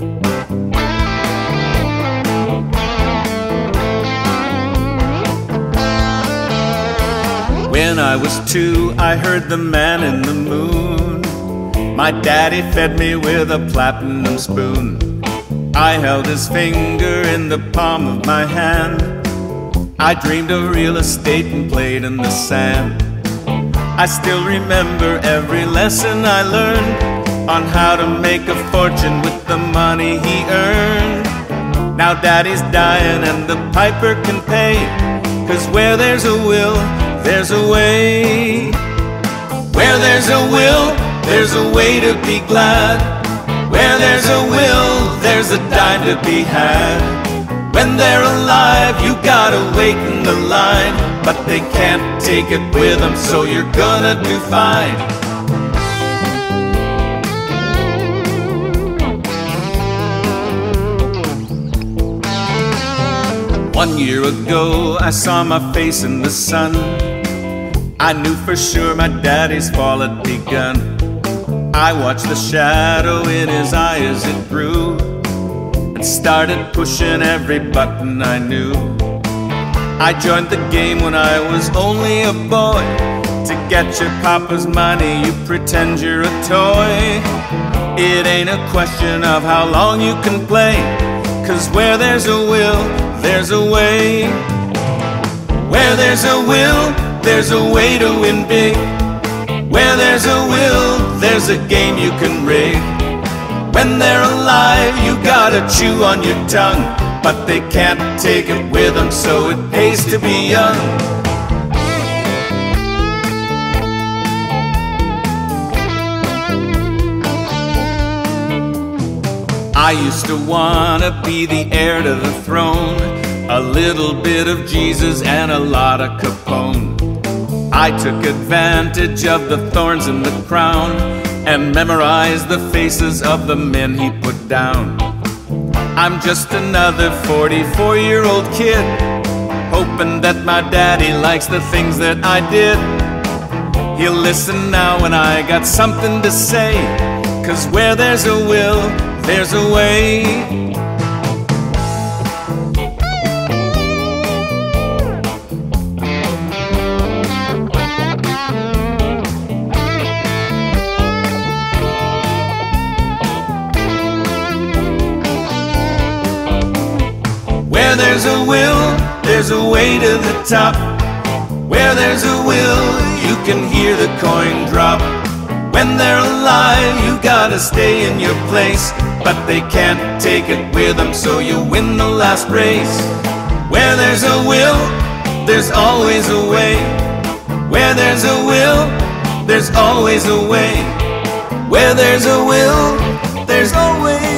When I was 2, I heard the man in the moon. My daddy fed me with a platinum spoon. I held his finger in the palm of my hand. I dreamed of real estate and played in the sand. I still remember every lesson I learned on how to make a fortune with the money he earned. Now daddy's dying and the piper can pay, 'cause where there's a will, there's a way. Where there's a will, there's a way to be glad. Where there's a will, there's a dime to be had. When they're alive, you gotta wait in the line, but they can't take it with them, so you're gonna do fine. One year ago, I saw my face in the sun. I knew for sure my daddy's fall had begun. I watched the shadow in his eye as it grew, and started pushing every button I knew. I joined the game when I was only a boy. To get your papa's money, you pretend you're a toy. It ain't a question of how long you can play, 'cause where there's a will, there's a way. Where there's a will, there's a way to win big. Where there's a will, there's a game you can rig. When they're alive, you gotta chew on your tongue, but they can't take it with them, so it pays to be young. I used to wanna be the heir to the throne, a little bit of Jesus and a lot of Capone. I took advantage of the thorns in the crown and memorized the faces of the men he put down. I'm just another 44-year-old kid, hoping that my daddy likes the things that I did. He'll listen now when I got something to say, 'cause where there's a will, there's a way. Where there's a will, there's a way to the top. Where there's a will, you can hear the coin drop. When they're alive, you gotta stay in your place, but they can't take it with them, so you win the last race. Where there's a will, there's always a way. Where there's a will, there's always a way. Where there's a will, there's always